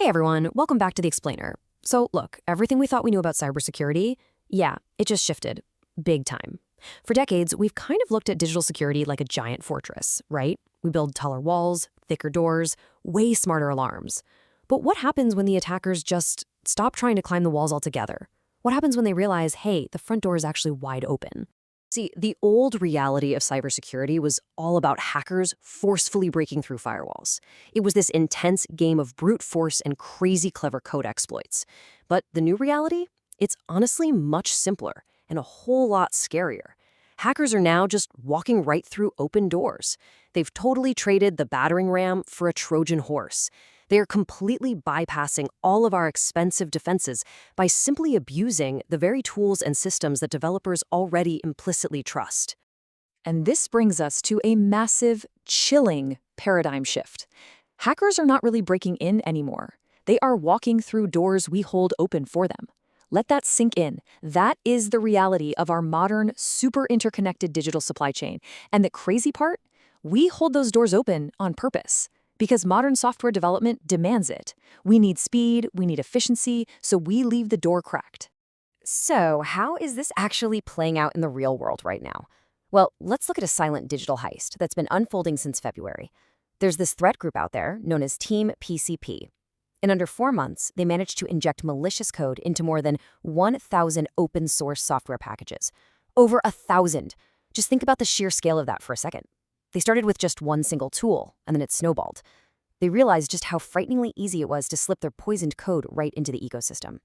Hey everyone, welcome back to The Explainer. So look, everything we thought we knew about cybersecurity, yeah, it just shifted. Big time. For decades, we've kind of looked at digital security like a giant fortress, right? We build taller walls, thicker doors, way smarter alarms. But what happens when the attackers just stop trying to climb the walls altogether? What happens when they realize, hey, the front door is actually wide open? See, the old reality of cybersecurity was all about hackers forcefully breaking through firewalls. It was this intense game of brute force and crazy clever code exploits. But the new reality? It's honestly much simpler and a whole lot scarier. Hackers are now just walking right through open doors. They've totally traded the battering ram for a Trojan horse. They are completely bypassing all of our expensive defenses by simply abusing the very tools and systems that developers already implicitly trust. And this brings us to a massive, chilling paradigm shift. Hackers are not really breaking in anymore. They are walking through doors we hold open for them. Let that sink in. That is the reality of our modern, super interconnected digital supply chain. And the crazy part? We hold those doors open on purpose. Because modern software development demands it. We need speed, we need efficiency, so we leave the door cracked. So, how is this actually playing out in the real world right now? Well, let's look at a silent digital heist that's been unfolding since February. There's this threat group out there known as Team PCP. In under 4 months, they managed to inject malicious code into more than 1,000 open source software packages. Over 1,000. Just think about the sheer scale of that for a second. They started with just one single tool, and then it snowballed. They realized just how frighteningly easy it was to slip their poisoned code right into the ecosystem.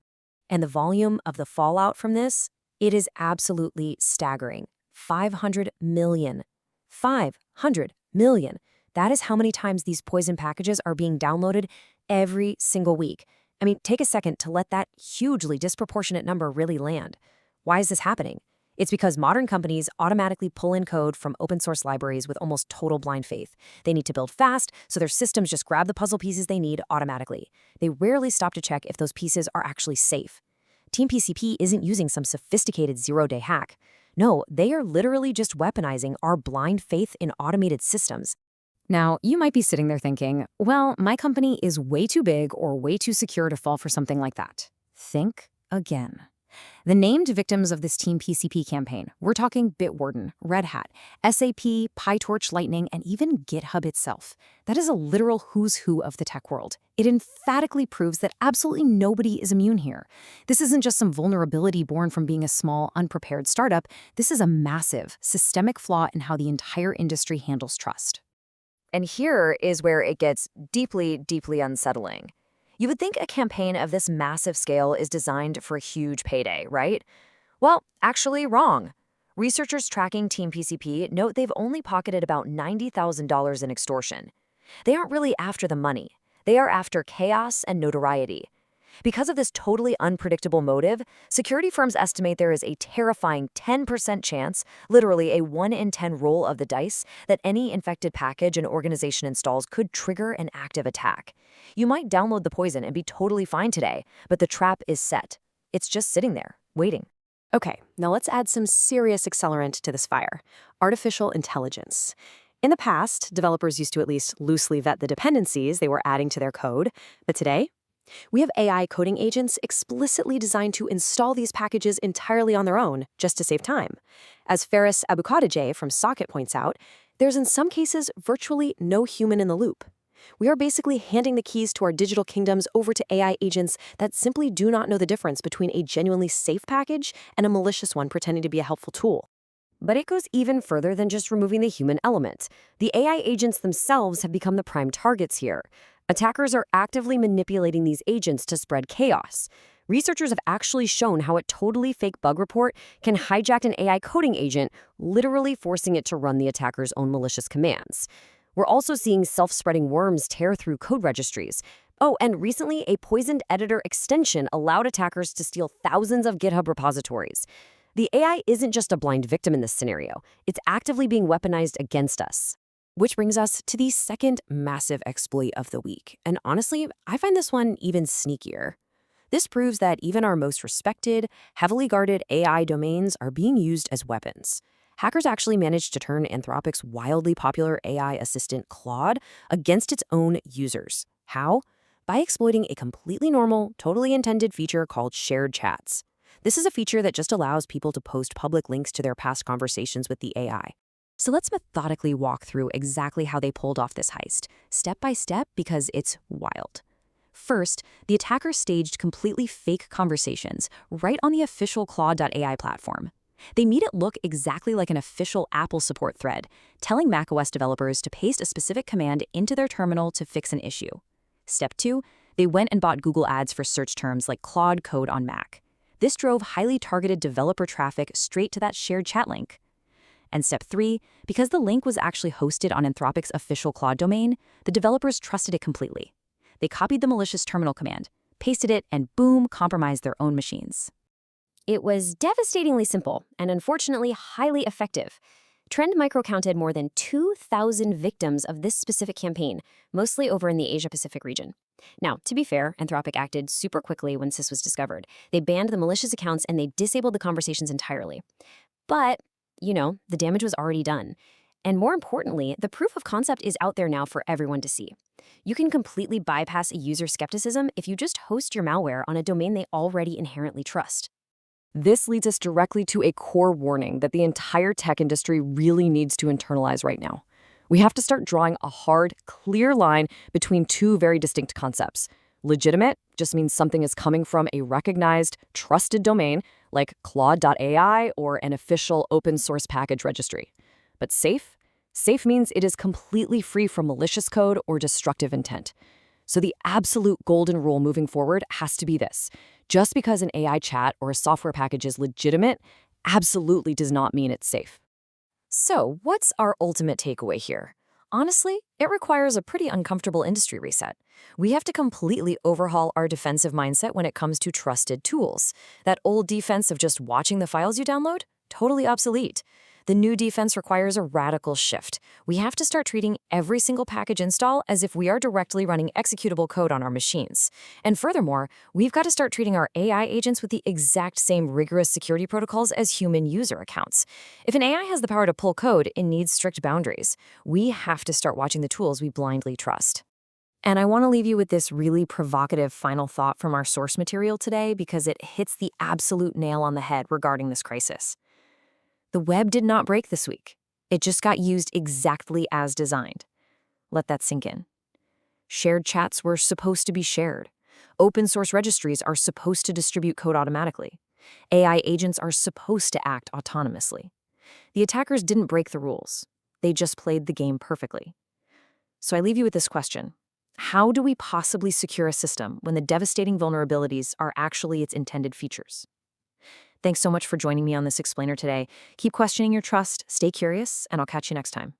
And the volume of the fallout from this, it is absolutely staggering. 500 million. 500 million. That is how many times these poison packages are being downloaded every single week. I mean, take a second to let that hugely disproportionate number really land. Why is this happening? It's because modern companies automatically pull in code from open source libraries with almost total blind faith. They need to build fast, so their systems just grab the puzzle pieces they need automatically. They rarely stop to check if those pieces are actually safe. Team PCP isn't using some sophisticated zero-day hack. No, they are literally just weaponizing our blind faith in automated systems. Now, you might be sitting there thinking, well, my company is way too big or way too secure to fall for something like that. Think again. The named victims of this Team PCP campaign, we're talking Bitwarden, Red Hat, SAP, PyTorch Lightning, and even GitHub itself. That is a literal who's who of the tech world. It emphatically proves that absolutely nobody is immune here. This isn't just some vulnerability born from being a small, unprepared startup. This is a massive, systemic flaw in how the entire industry handles trust. And here is where it gets deeply, deeply unsettling. You would think a campaign of this massive scale is designed for a huge payday, right? Well, actually wrong. Researchers tracking Team PCP note they've only pocketed about $90,000 in extortion. They aren't really after the money. They are after chaos and notoriety. Because of this totally unpredictable motive, security firms estimate there is a terrifying 10% chance, literally a 1 in 10 roll of the dice, that any infected package an organization installs could trigger an active attack. You might download the poison and be totally fine today, but the trap is set. It's just sitting there, waiting. Okay, now let's add some serious accelerant to this fire: artificial intelligence. In the past, developers used to at least loosely vet the dependencies they were adding to their code, but today, we have AI coding agents explicitly designed to install these packages entirely on their own, just to save time. As Faris Abukadejeh from Socket points out, there's in some cases virtually no human in the loop. We are basically handing the keys to our digital kingdoms over to AI agents that simply do not know the difference between a genuinely safe package and a malicious one pretending to be a helpful tool. But it goes even further than just removing the human element. The AI agents themselves have become the prime targets here. Attackers are actively manipulating these agents to spread chaos. Researchers have actually shown how a totally fake bug report can hijack an AI coding agent, literally forcing it to run the attacker's own malicious commands. We're also seeing self-spreading worms tear through code registries. Oh, and recently, a poisoned editor extension allowed attackers to steal thousands of GitHub repositories. The AI isn't just a blind victim in this scenario. It's actively being weaponized against us. Which brings us to the second massive exploit of the week. And honestly, I find this one even sneakier. This proves that even our most respected, heavily guarded AI domains are being used as weapons. Hackers actually managed to turn Anthropic's wildly popular AI assistant Claude against its own users. How? by exploiting a completely normal, totally intended feature called shared chats. This is a feature that just allows people to post public links to their past conversations with the AI. So let's methodically walk through exactly how they pulled off this heist, step by step, because it's wild. First, the attackers staged completely fake conversations right on the official Claude.ai platform. They made it look exactly like an official Apple support thread, telling macOS developers to paste a specific command into their terminal to fix an issue. Step 2, they went and bought Google Ads for search terms like Claude Code on Mac. This drove highly targeted developer traffic straight to that shared chat link. And step 3, because the link was actually hosted on Anthropic's official Claude domain, the developers trusted it completely. They copied the malicious terminal command, pasted it, and boom, compromised their own machines. It was devastatingly simple and unfortunately highly effective. Trend Micro counted more than 2,000 victims of this specific campaign, mostly over in the Asia-Pacific region. Now, to be fair, Anthropic acted super quickly when this was discovered. They banned the malicious accounts and they disabled the conversations entirely. But, the damage was already done. And more importantly, the proof of concept is out there now for everyone to see. You can completely bypass a user's skepticism if you just host your malware on a domain they already inherently trust. This leads us directly to a core warning that the entire tech industry really needs to internalize right now. We have to start drawing a hard, clear line between two very distinct concepts. Legitimate just means something is coming from a recognized, trusted domain like Claude.ai or an official open source package registry. But safe? Safe means it is completely free from malicious code or destructive intent. So the absolute golden rule moving forward has to be this. Just because an AI chat or a software package is legitimate, absolutely does not mean it's safe. So what's our ultimate takeaway here? Honestly, it requires a pretty uncomfortable industry reset. We have to completely overhaul our defensive mindset when it comes to trusted tools. That old defense of just watching the files you download? Totally obsolete. The new defense requires a radical shift. We have to start treating every single package install as if we are directly running executable code on our machines. And furthermore, we've got to start treating our AI agents with the exact same rigorous security protocols as human user accounts. If an AI has the power to pull code, it needs strict boundaries. We have to start watching the tools we blindly trust. And I want to leave you with this really provocative final thought from our source material today because it hits the absolute nail on the head regarding this crisis. The web did not break this week. It just got used exactly as designed. Let that sink in. Shared chats were supposed to be shared. Open source registries are supposed to distribute code automatically. AI agents are supposed to act autonomously. The attackers didn't break the rules. They just played the game perfectly. So I leave you with this question. How do we possibly secure a system when the devastating vulnerabilities are actually its intended features? Thanks so much for joining me on this explainer today. Keep questioning your trust, stay curious, and I'll catch you next time.